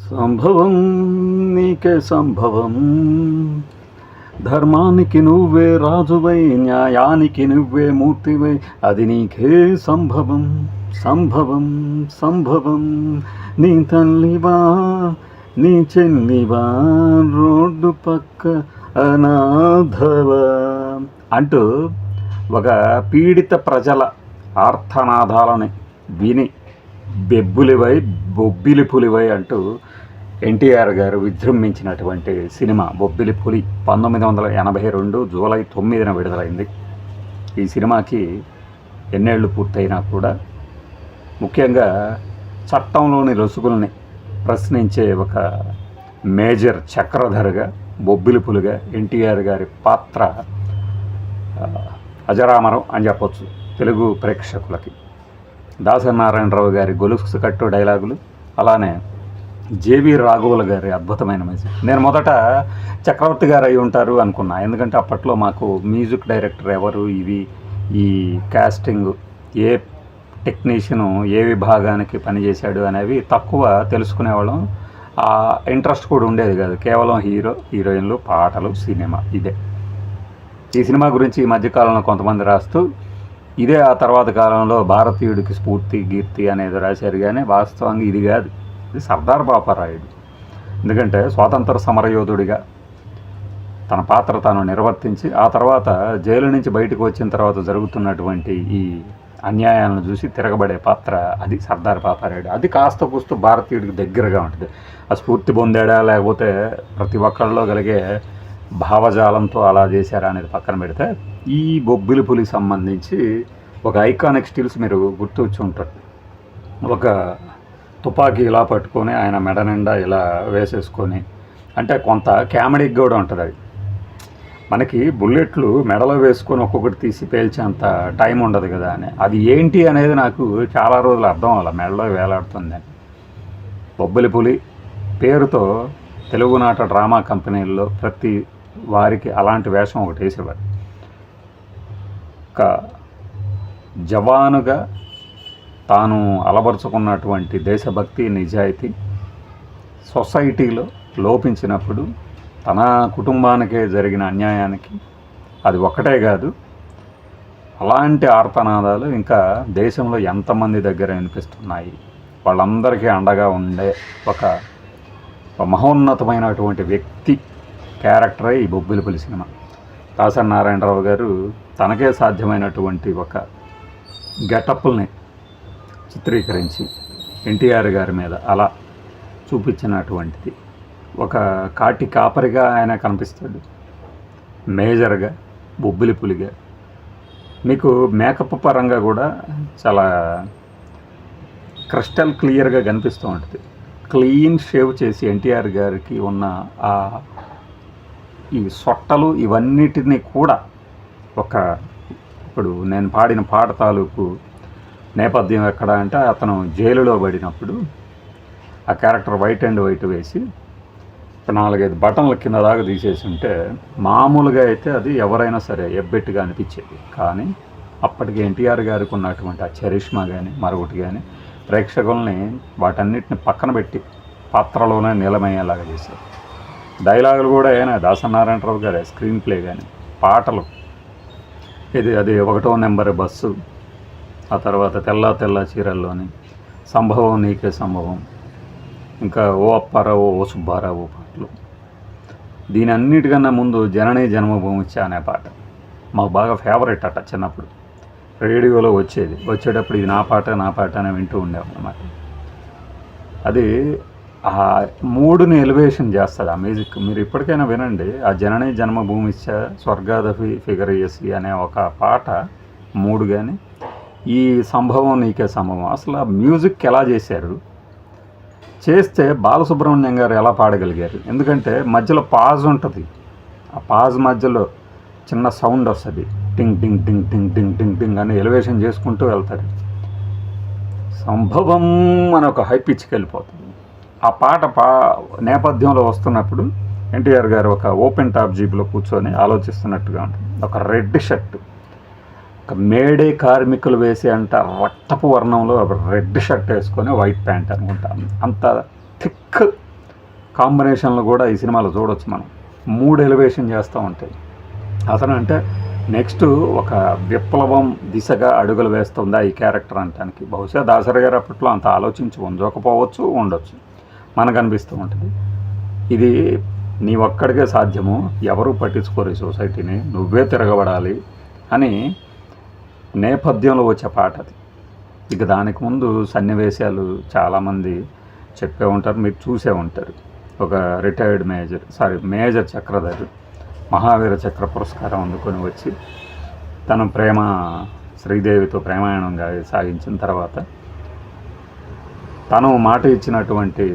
సంభవం నీకే సంభవం, ధర్మానికి నువ్వే రాజువై, న్యాయానికి నువ్వే మూర్తివై, అది నీకే సంభవం. సంభవం సంభవం, నీ తల్లివా నీ చెల్లివా, రోడ్డు పక్క అనాథవా అంటూ ఒక పీడిత ప్రజల ఆర్తనాదాలని విని బెబ్బులివై బొబ్బిలి పులివై అంటూ ఎన్టీఆర్ గారు విజృంభించినటువంటి సినిమా బొబ్బిలి పులి 1982 జూలై 9న విడుదలైంది. ఈ సినిమాకి ఎన్నేళ్ళు పూర్తయినా కూడా ముఖ్యంగా చట్టంలోని లొసుగుల్ని ప్రశ్నించే ఒక మేజర్ చక్రధరగా బొబ్బిలి పులిగా ఎన్టీఆర్ గారి పాత్ర అజరామరం అని చెప్పొచ్చు తెలుగు ప్రేక్షకులకి. దాసరి నారాయణరావు గారి గొలుసు కట్టు డైలాగులు, అలానే జేవి రాఘవుల గారి అద్భుతమైన మ్యూజిక్. నేను మొదట చక్రవర్తి గారు అయి ఉంటారు అనుకున్నా, ఎందుకంటే అప్పట్లో మాకు మ్యూజిక్ డైరెక్టర్ ఎవరు, ఈ కాస్టింగ్, ఏ టెక్నీషియను ఏ విభాగానికి పనిచేశాడు అనేవి తక్కువ తెలుసుకునేవాళ్ళం. ఆ ఇంట్రెస్ట్ కూడా ఉండేది కాదు, కేవలం హీరో హీరోయిన్లు పాటలు సినిమా ఇదే. ఈ సినిమా గురించి ఈ మధ్యకాలంలో కొంతమంది రాస్తూ ఇదే ఆ తర్వాత కాలంలో భారతీయుడికి స్ఫూర్తి కీర్తి అనేది రాశారు, కానీ వాస్తవంగా ఇది కాదు, ఇది సర్దార్ పాపారాయుడు. ఎందుకంటే స్వాతంత్ర సమరయోధుడిగా తన పాత్ర తాను నిర్వర్తించి ఆ తర్వాత జైలు నుంచి బయటకు వచ్చిన తర్వాత జరుగుతున్నటువంటి ఈ అన్యాయాలను చూసి తిరగబడే పాత్ర అది సర్దార్ పాపారాయుడు. అది కాస్త కూస్తూ భారతీయుడికి దగ్గరగా ఉంటుంది. ఆ స్ఫూర్తి పొందాడా లేకపోతే ప్రతి ఒక్కళ్ళలో కలిగే భావజాలంతో అలా చేశారా అనేది పక్కన పెడితే, ఈ బొబ్బిలి పులికి సంబంధించి ఒక ఐకానిక్ స్టిల్స్ మీరు గుర్తొచ్చి ఉంటారు. ఒక తుపాకీ ఇలా పట్టుకొని ఆయన మెడ నిండా ఇలా వేసేసుకొని, అంటే కొంత కామెడీకి కూడా ఉంటుంది. అది మనకి బుల్లెట్లు మెడలో వేసుకొని ఒక్కొక్కటి తీసి పేల్చేంత టైం ఉండదు కదా అని, అది ఏంటి అనేది నాకు చాలా రోజులు అర్థం అవ్వాలి, మెడలో వేలాడుతుంది. బొబ్బిలి పులి పేరుతో తెలుగునాట డ్రామా కంపెనీల్లో ప్రతి వారికి అలాంటి వేషం ఒకటి వేసేవారు. ఒక జవానుగా తాను అలవరుచుకున్నటువంటి దేశభక్తి, నిజాయితీ సొసైటీలో లోపించినప్పుడు తన కుటుంబానికే జరిగిన అన్యాయానికి అది ఒక్కటే కాదు, అలాంటి ఆర్తనాదాలు ఇంకా దేశంలో ఎంతమంది దగ్గర వినిపిస్తున్నాయి, వాళ్ళందరికీ అండగా ఉండే ఒక మహోన్నతమైనటువంటి వ్యక్తి క్యారెక్టరే ఈ బొబ్బిలి పులి సినిమా. దాసరి నారాయణరావు గారు తనకే సాధ్యమైనటువంటి ఒక గెటప్ల్ని చిత్రీకరించి ఎన్టీఆర్ గారి మీద అలా చూపించినటువంటిది. ఒక కాటి కాపరిగా ఆయన కనిపిస్తాడు, మేజర్గా బొబ్బిలి పులిగా. మీకు మేకప్ పరంగా కూడా చాలా క్రిస్టల్ క్లియర్గా కనిపిస్తూ ఉంటుంది. క్లీన్ షేవ్ చేసి ఎన్టీఆర్ గారికి ఉన్న ఈ సొట్టలు ఇవన్నిటినీ కూడా ఇప్పుడు నేను పాడిన పాట తాలూకు నేపథ్యం ఎక్కడ అంటే, అతను జైలులో పడినప్పుడు ఆ క్యారెక్టర్ వైట్ అండ్ వైట్ వేసి 4-5 బటన్ల కింద దాకా తీసేసి ఉంటే, మామూలుగా అయితే అది ఎవరైనా సరే ఎబ్బెట్టుగా అనిపించేది. కానీ అప్పటికి ఎన్టీఆర్ గారికి ఉన్నటువంటి ఆ చరిష్మా కానీ మరొకటి కానీ ప్రేక్షకుల్ని వాటన్నిటిని పక్కన పెట్టి పాత్రలోనే నిలమయ్యేలాగా చేశారు. డైలాగులు కూడా అయినా దాసరి నారాయణరావు గారే, స్క్రీన్ ప్లే కానీ పాటలు, అది 1వ నెంబర్ బస్సు, ఆ తర్వాత తెల్ల తెల్ల చీరల్లోని, సంభవం నీకే సంభవం, ఇంకా ఓ అప్పారావు ఓ సుబ్బారావు పాటలు. దీని అన్నిటికన్నా ముందు జననీ జన్మభూమిచ్చా అనే పాట మాకు బాగా ఫేవరెట్ అట. చిన్నప్పుడు రేడియోలో వచ్చేటప్పుడు ఇది నా పాట అని వింటూ ఉండేవాళ్ళం అన్నమాట. అది ఆ మూడుని ఎలివేషన్ చేస్తుంది ఆ మ్యూజిక్. మీరు ఇప్పటికైనా వినండి, ఆ జననీ జన్మభూమిచ్చ, స్వర్గాదపి ఫిగరేసి అనే ఒక పాట 3 కానీ, ఈ సంభవం నీకే సంభవం, అసలు ఆ మ్యూజిక్ ఎలా చేస్తే బాలసుబ్రహ్మణ్యం గారు ఎలా పాడగలిగారు? ఎందుకంటే మధ్యలో పాజ్ ఉంటుంది, ఆ పాజ్ మధ్యలో చిన్న సౌండ్ వస్తుంది, టింగ్ టింగ్ టింగ్ టింగ్ టింగ్ టింగ్ టింగ్ అని ఎలివేషన్ చేసుకుంటూ వెళ్తారు. సంభవం అని ఒక హై పిచ్కి వెళ్ళిపోతుంది. ఆ పాట నేపథ్యంలో వస్తున్నప్పుడు ఎన్టీఆర్ గారు ఒక ఓపెన్ టాప్ జీప్లో కూర్చొని ఆలోచిస్తున్నట్టుగా ఉంటుంది. ఒక రెడ్ షర్ట్, ఒక మేడే కార్మికులు వేసే అంట రక్తపు వర్ణంలో రెడ్ షర్ట్ వేసుకొని వైట్ ప్యాంట్ అనుకుంటాను, అంత థిక్ కాంబినేషన్లు కూడా ఈ సినిమాలో చూడవచ్చు మనం. 3 ఎలివేషన్ చేస్తూ ఉంటాయి. అతను అంటే నెక్స్ట్ ఒక విప్లవం దిశగా అడుగులు వేస్తుందా ఈ క్యారెక్టర్ అనటానికి. బహుశా దాసరి గారు అప్పట్లో అంత ఆలోచించి ఉండకపోవచ్చు, ఉండొచ్చు, మనకు అనిపిస్తూ ఉంటుంది. ఇది నీ ఒక్కడికే సాధ్యము, ఎవరు పట్టించుకోరు ఈ సొసైటీని, నువ్వే తిరగబడాలి అని నేపథ్యంలో వచ్చే పాట అది. ఇక దానికి ముందు సన్నివేశాలు చాలామంది చెప్పే ఉంటారు, మీరు చూసే ఉంటారు. ఒక రిటైర్డ్ మేజర్ చక్రధారి మహావీర చక్ర పురస్కారం అందుకొని వచ్చి తన ప్రేమ శ్రీదేవితో ప్రేమాయణంగా సాగించిన తర్వాత తను మాట ఇచ్చినటువంటి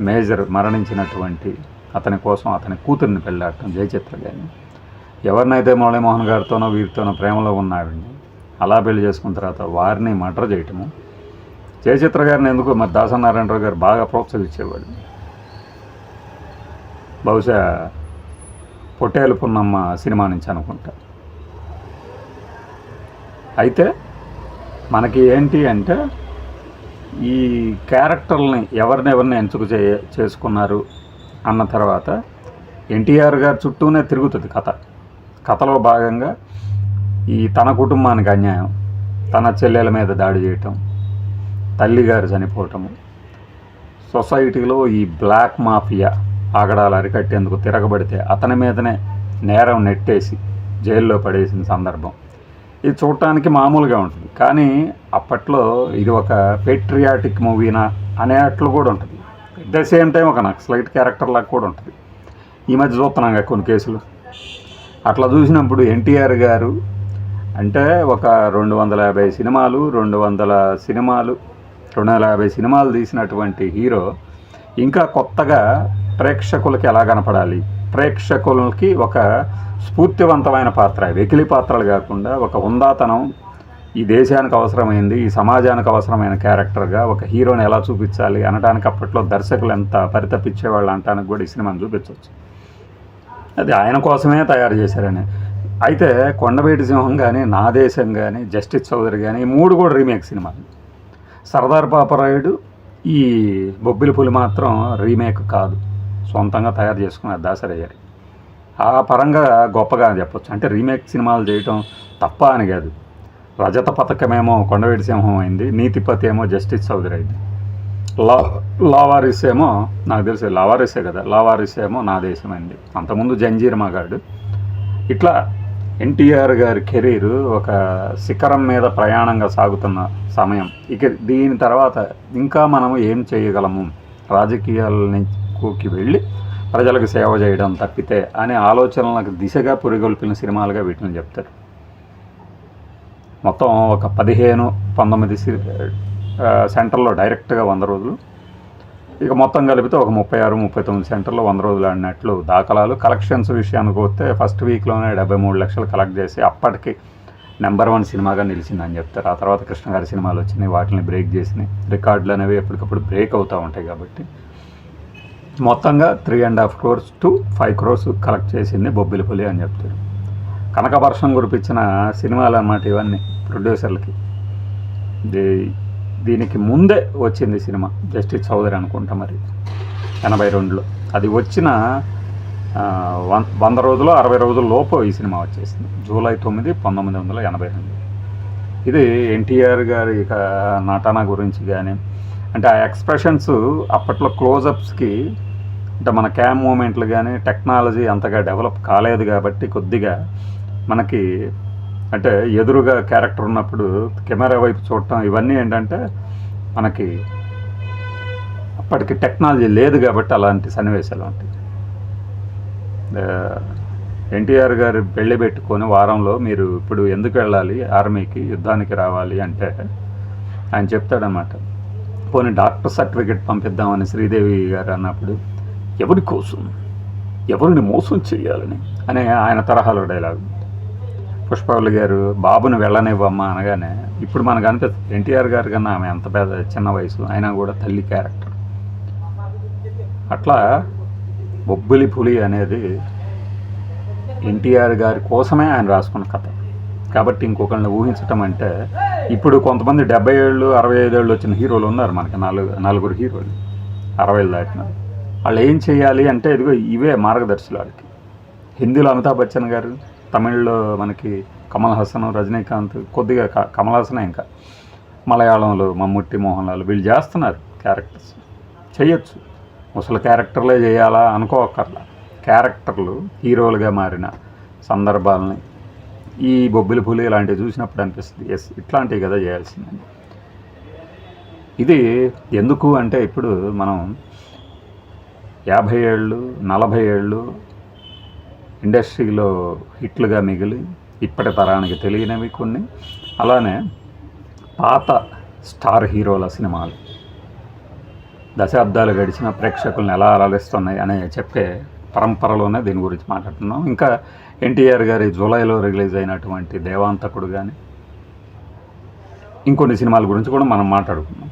మేజర్ మరణించినటువంటి అతని కోసం అతని కూతుర్ని పెళ్ళాడటం జయచిత్ర గారిని. ఎవరినైతే మురళీమోహన్ గారితోనో వీరితోనో ప్రేమలో ఉన్నాడండి అలా పెళ్లి చేసుకున్న తర్వాత వారిని మర్డర్ చేయటము. జయచిత్ర గారిని ఎందుకు మరి దాసరి నారాయణరావు గారు బాగా ప్రోత్సహించేవాడు. బహుశా పొట్టేలు పున్నమ్మ సినిమా నుంచి అనుకుంటా. అయితే మనకి ఏంటి అంటే ఈ క్యారెక్టర్ని ఎవరినెవరిని ఎంచుకు చేసుకున్నారు అన్న తర్వాత ఎన్టీఆర్ గారి చుట్టూనే తిరుగుతుంది కథలో భాగంగా ఈ తన కుటుంబానికి అన్యాయం, తన చెల్లెల మీద దాడి చేయటం, తల్లిగారు చనిపోవటము, సొసైటీలో ఈ బ్లాక్ మాఫియా ఆగడాలు అరికట్టేందుకు తిరగబడితే అతని మీదనే నేరం నెట్టేసి జైల్లో పడేసిన సందర్భం. ఇది చూడటానికి మామూలుగా ఉంటుంది, కానీ అప్పట్లో ఇది ఒక పేట్రియాటిక్ మూవీనా అనేట్లు కూడా ఉంటుంది. ఎట్ ద సేమ్ టైం ఒక నక్సలైట్ క్యారెక్టర్ లాగా కూడా ఉంటుంది. ఈ మధ్య చూస్తున్నాం కొన్ని కేసులు. అట్లా చూసినప్పుడు ఎన్టీఆర్ గారు అంటే ఒక 250 సినిమాలు తీసినటువంటి హీరో ఇంకా కొత్తగా ప్రేక్షకులకి ఎలా కనపడాలి, ప్రేక్షకులకి ఒక స్ఫూర్తివంతమైన పాత్ర, వెకిలి పాత్రలు కాకుండా ఒక హుందాతనం, ఈ దేశానికి అవసరమైంది, ఈ సమాజానికి అవసరమైన క్యారెక్టర్గా ఒక హీరోని ఎలా చూపించాలి అనడానికి అప్పట్లో దర్శకులు ఎంత పరితపించేవాళ్ళు అనడానికి కూడా ఈ సినిమాని చూపించవచ్చు. అది ఆయన కోసమే తయారు చేశారని. అయితే కొండవీటి సింహం కానీ, నా దేశం కానీ, జస్టిస్ చౌదరి కానీ, ఈ 3 కూడా రీమేక్ సినిమాలు. సర్దార్ పాపరాయుడు, ఈ బొబ్బిలి పులి మాత్రం రీమేక్ కాదు, సొంతంగా తయారు చేసుకున్నారు దాసరి గారు. ఆ పరంగా గొప్పగా చెప్పొచ్చు. అంటే రీమేక్ సినిమాలు చేయటం తప్ప అని కాదు. రజత పథకమేమో కొండవీటి సింహం అయింది, నీతిపతి ఏమో జస్టిస్ చౌదరి అయింది, లావారిస్ ఏమో నాకు తెలిసి లావారిస్ ఏమో నా దేశం అయింది, అంతకుముందు జంజీర్ మగాడు. ఇట్లా ఎన్టీఆర్ గారి కెరీరు ఒక శిఖరం మీద ప్రయాణంగా సాగుతున్న సమయం. ఇక దీని తర్వాత ఇంకా మనము ఏం చేయగలము, రాజకీయాలకి వెళ్ళి ప్రజలకు సేవ చేయడం తప్పితే అనే ఆలోచనలకు దిశగా పురిగొల్పిన సినిమాలుగా వీటిని చెప్తారు. మొత్తం ఒక 15-19 సెంటర్లో డైరెక్ట్గా 100 రోజులు, ఇక మొత్తం కలిపితే ఒక 36-39 సెంటర్లో 100 రోజులు ఆడినట్లు దాఖలాలు. కలెక్షన్స్ విషయానికి వస్తే ఫస్ట్ వీక్లోనే 73 లక్షలు కలెక్ట్ చేసి అప్పటికి నెంబర్ 1 సినిమాగా నిలిచిందని చెప్తారు. ఆ తర్వాత కృష్ణ గారి సినిమాలు వచ్చినాయి, వాటిని బ్రేక్ చేసినాయి. రికార్డులు అనేవి ఎప్పటికప్పుడు బ్రేక్ అవుతూ ఉంటాయి కాబట్టి మొత్తంగా 3.5 crores to 5 crores కలెక్ట్ చేసింది బొబ్బిలి పులి అని చెప్తారు. కనకవర్షం కురిపించిన సినిమాలు అన్నమాట ఇవన్నీ ప్రొడ్యూసర్లకి. దీనికి ముందే వచ్చింది సినిమా జస్టిస్ చౌదరి అనుకుంటా, మరి 82లో. అది వచ్చిన 100 రోజులు 60 రోజుల లోపు ఈ సినిమా వచ్చేసింది, July 9, 1982. ఇది ఎన్టీఆర్ గారి నటన గురించి కానీ, అంటే ఆ ఎక్స్ప్రెషన్స్ అప్పట్లో క్లోజప్స్కి, అంటే మన క్యామ్ మూమెంట్లు కానీ టెక్నాలజీ అంతగా డెవలప్ కాలేదు కాబట్టి కొద్దిగా మనకి అంటే ఎదురుగా క్యారెక్టర్ ఉన్నప్పుడు కెమెరా వైపు చూడటం ఇవన్నీ ఏంటంటే మనకి అప్పటికి టెక్నాలజీ లేదు కాబట్టి అలాంటి సన్నివేశాలు ఉంటాయి. ఎన్టీఆర్ గారు పెళ్లి పెట్టుకొని వారంలో మీరు ఇప్పుడు ఎందుకు వెళ్ళాలి ఆర్మీకి, యుద్ధానికి రావాలి అంటే ఆయన చెప్తాడనమాట, పోనీ డాక్టర్ సర్టిఫికెట్ పంపిద్దామని శ్రీదేవి గారు అన్నప్పుడు ఎవరి కోసం, ఎవరిని మోసం చేయాలని అనే ఆయన తరహాలో డైలాగ్. పుష్పవల్లి గారు బాబుని వెళ్ళనివ్వమ్మా అనగానే ఇప్పుడు మనకు అనిపిస్తుంది ఎన్టీఆర్ గారి కన్నా ఆమె ఎంత పెద్ద చిన్న వయసు అయినా కూడా తల్లి క్యారెక్టర్. అట్లా బొబ్బిలి పులి అనేది ఎన్టీఆర్ గారి కోసమే ఆయన రాసుకున్న కథ కాబట్టి ఇంకొకరిని ఊహించటం అంటే, ఇప్పుడు కొంతమంది 70 ఏళ్ళు 65 ఏళ్ళు వచ్చిన హీరోలు ఉన్నారు మనకి, 4 హీరోలు 60 ఏళ్ళు దాటినారు. వాళ్ళు ఏం చేయాలి అంటే ఇదిగో ఇవే మార్గదర్శులు వాళ్ళకి. హిందీలో అమితాబ్ బచ్చన్ గారు, తమిళ్లో మనకి కమల్ హాసన్, రజనీకాంత్, కొద్దిగా కమల్ హాసనే, ఇంకా మలయాళంలో మమ్ముట్టి, మోహన్ లాల్, వీళ్ళు చేస్తున్నారు క్యారెక్టర్స్. చేయొచ్చు, అసలు క్యారెక్టర్లే చేయాలా అనుకోకర్లా. క్యారెక్టర్లు హీరోలుగా మారిన సందర్భాలని ఈ బొబ్బిలి పులి ఇలాంటివి చూసినప్పుడు అనిపిస్తుంది, ఎస్ ఇట్లాంటివి కదా చేయాల్సిందని. ఇది ఎందుకు అంటే ఇప్పుడు మనం 50 ఏళ్ళు 40 ఏళ్ళు ఇండస్ట్రీలో హిట్లుగా మిగిలి ఇప్పటి తరానికి తెలియనివి కొన్ని, అలానే పాత స్టార్ హీరోల సినిమాలు దశాబ్దాలు గడిచిన ప్రేక్షకులను ఎలా అలరిస్తున్నాయి అనే చెప్పే పరంపరలోనే దీని గురించి మాట్లాడుతున్నాం. ఇంకా ఎన్టీఆర్ గారి జూలైలో రిలీజ్ అయినటువంటి దేవాంతకుడు కానీ ఇంకొన్ని సినిమాల గురించి కూడా మనం మాట్లాడుకున్నాం.